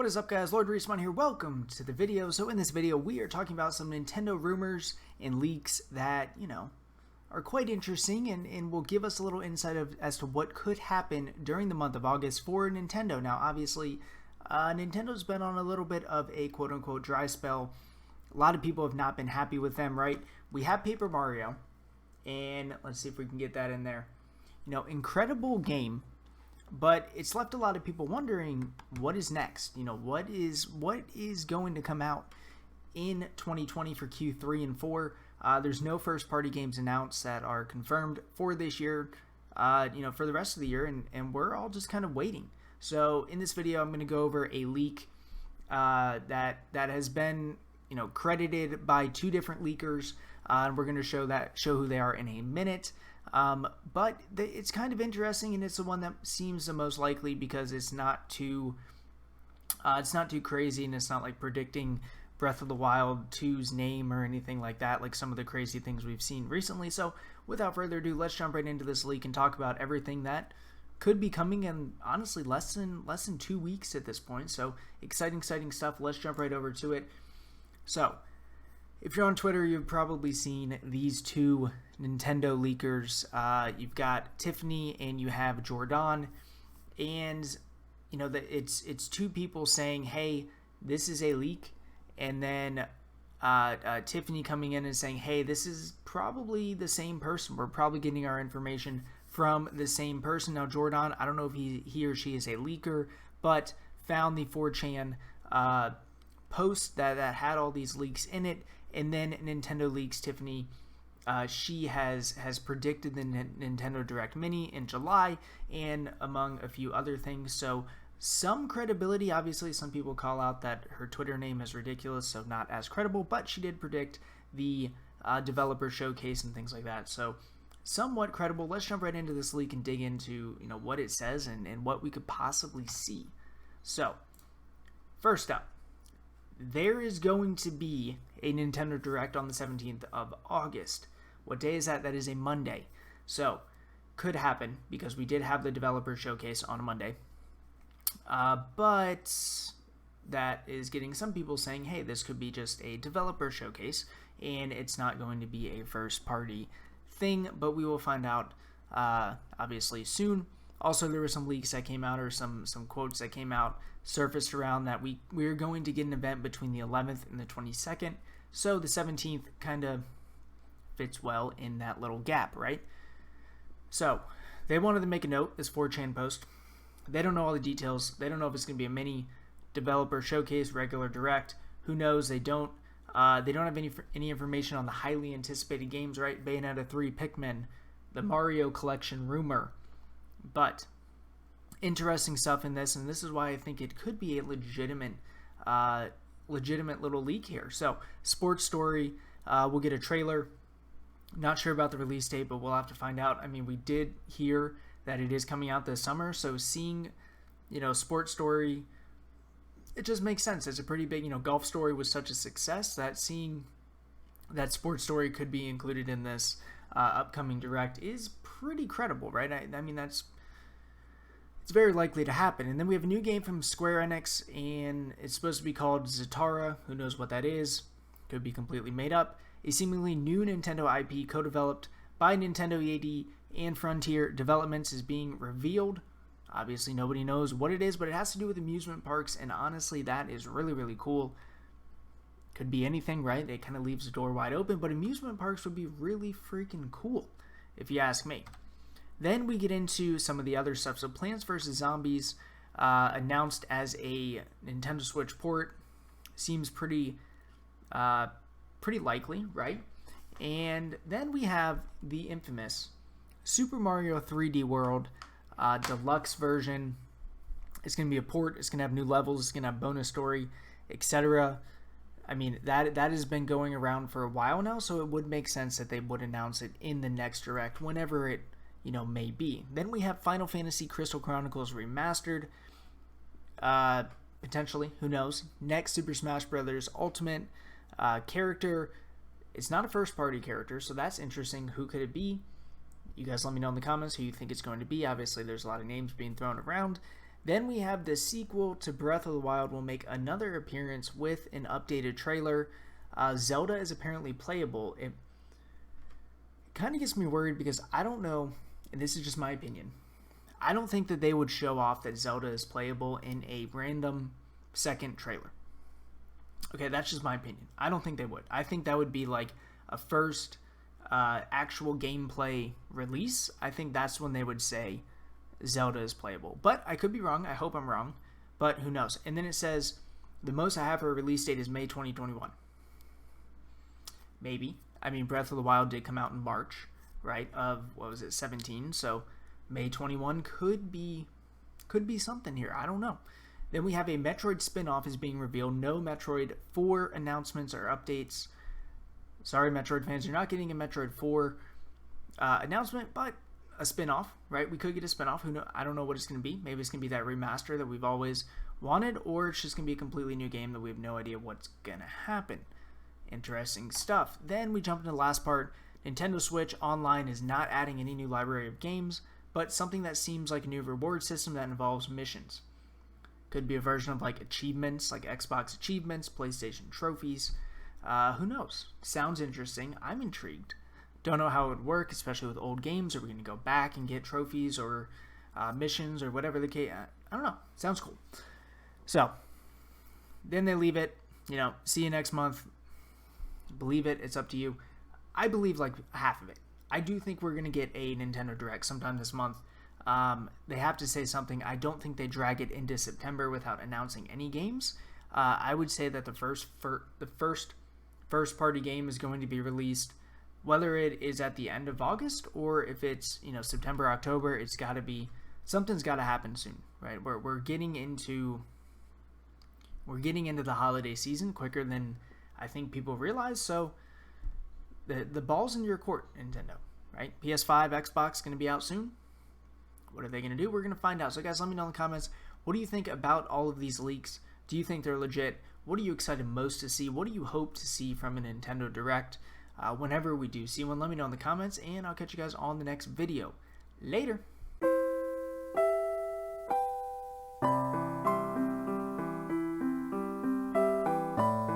What is up, guys? LordRespawn here. Welcome to the video. So in this video, we are talking about some Nintendo rumors and leaks that, are quite interesting and will give us a little insight as to what could happen during the month of August for Nintendo. Now, obviously, Nintendo's been on a little bit of a quote-unquote dry spell. A lot of people have not been happy with them, right? We have Paper Mario, and let's see if we can get that in there. Incredible game. But it's left a lot of people wondering what is next. What is going to come out in 2020 for Q3 and 4. There's no first-party games announced that are confirmed for this year, for the rest of the year, and we're all just kind of waiting. So in this video, I'm going to go over a leak that has been credited by two different leakers, and we're going to show who they are in a minute. But it's kind of interesting, and it's the one that seems the most likely because it's not too crazy, and it's not like predicting Breath of the Wild 2's name or anything like that, like some of the crazy things we've seen recently. So without further ado, let's jump right into this leak and talk about everything that could be coming in honestly less than 2 weeks at this point. So exciting stuff. Let's jump right over to it. So if you're on Twitter, you've probably seen these two Nintendo leakers. You've got Tiffany and you have Jordan, and it's two people saying, "Hey, this is a leak," and then Tiffany coming in and saying, "Hey, this is probably the same person. We're probably getting our information from the same person." Now, Jordan, I don't know if he or she is a leaker, but found the 4chan post that had all these leaks in it. And then Nintendo leaks Tiffany. She has predicted the Nintendo Direct Mini in July, and among a few other things. So some credibility. Obviously, some people call out that her Twitter name is ridiculous, so not as credible. But she did predict the developer showcase and things like that. So somewhat credible. Let's jump right into this leak and dig into what it says and what we could possibly see. So first up, there is going to be a Nintendo Direct on the 17th of August. What day is that? That is a Monday. So, could happen because we did have the developer showcase on a Monday. But that is getting some people saying, hey, this could be just a developer showcase and it's not going to be a first party thing, but we will find out obviously soon. Also, there were some leaks that came out, or some quotes that came out, surfaced around that we're going to get an event between the 11th and the 22nd. So the 17th kind of fits well in that little gap, right? So they wanted to make a note, this 4chan post. They don't know all the details. They don't know if it's going to be a mini, developer showcase, regular direct. Who knows? They don't have any information on the highly anticipated games, right? Bayonetta 3, Pikmin, the Mario collection rumor. But interesting stuff in this, and this is why I think it could be a legitimate little leak here. So, Sports Story, we'll get a trailer. Not sure about the release date, but we'll have to find out. I mean, we did hear that it is coming out this summer, so seeing, Sports Story, it just makes sense. It's a pretty big, Golf Story was such a success that seeing that Sports Story could be included in this upcoming Direct is pretty credible, right? I mean, it's very likely to happen. And then we have a new game from Square Enix, and it's supposed to be called Zatara. Who knows what that is? Could be completely made up. A seemingly new Nintendo IP co-developed by Nintendo EAD and Frontier Developments is being revealed. Obviously, nobody knows what it is, but it has to do with amusement parks, and honestly, that is really, really cool. Could be anything, right? It kind of leaves the door wide open, but amusement parks would be really freaking cool, if you ask me. Then we get into some of the other stuff. So Plants vs. Zombies, announced as a Nintendo Switch port, seems pretty likely, right? And then we have the infamous Super Mario 3D World deluxe version. It's going to be a port. It's going to have new levels. It's going to have bonus story, etc. I mean, that has been going around for a while now, so it would make sense that they would announce it in the next Direct, whenever it may be. Then we have Final Fantasy Crystal Chronicles Remastered, potentially, who knows. Next, Super Smash Bros. Ultimate character. It's not a first-party character, so that's interesting. Who could it be? You guys let me know in the comments who you think it's going to be. Obviously, there's a lot of names being thrown around. Then we have the sequel to Breath of the Wild will make another appearance with an updated trailer. Zelda is apparently playable. It kind of gets me worried because I don't know, and this is just my opinion, I don't think that they would show off that Zelda is playable in a random second trailer. Okay, that's just my opinion. I don't think they would. I think that would be like a first actual gameplay release. I think that's when they would say Zelda is playable. But I could be wrong. I hope I'm wrong. But who knows? And then it says the most I have for a release date is May 2021. Maybe. I mean, Breath of the Wild did come out in March, right? Of, what was it, 17? So May 21 could be something here. I don't know. Then we have a Metroid spin-off is being revealed. No Metroid 4 announcements or updates. Sorry, Metroid fans, you're not getting a Metroid 4 announcement, but a spin-off, right? We could get a spin-off. Who know? I don't know what it's going to be. Maybe it's going to be that remaster that we've always wanted, or it's just going to be a completely new game that we have no idea what's going to happen. Interesting stuff. Then we jump into the last part. Nintendo Switch Online is not adding any new library of games, but something that seems like a new reward system that involves missions. Could be a version of like achievements, like Xbox achievements, PlayStation trophies. Who knows? Sounds interesting. I'm intrigued. Don't know how it would work, especially with old games. Are we going to go back and get trophies or missions or whatever the case? I don't know. Sounds cool. So, then they leave it. See you next month. Believe it. It's up to you. I believe like half of it. I do think we're going to get a Nintendo Direct sometime this month. They have to say something. I don't think they drag it into September without announcing any games. I would say that the first party game is going to be released, whether it is at the end of August or if it's September, October. It's got to be, something's got to happen soon, right? We're getting into the holiday season quicker than I think people realize. So the ball's in your court, Nintendo, right? PS5, Xbox going to be out soon. What are they going to do? We're going to find out. So guys, let me know in the comments, what do you think about all of these leaks? Do you think they're legit? What are you excited most to see? What do you hope to see from a Nintendo Direct whenever we do see one? Let me know in the comments, and I'll catch you guys on the next video. Later.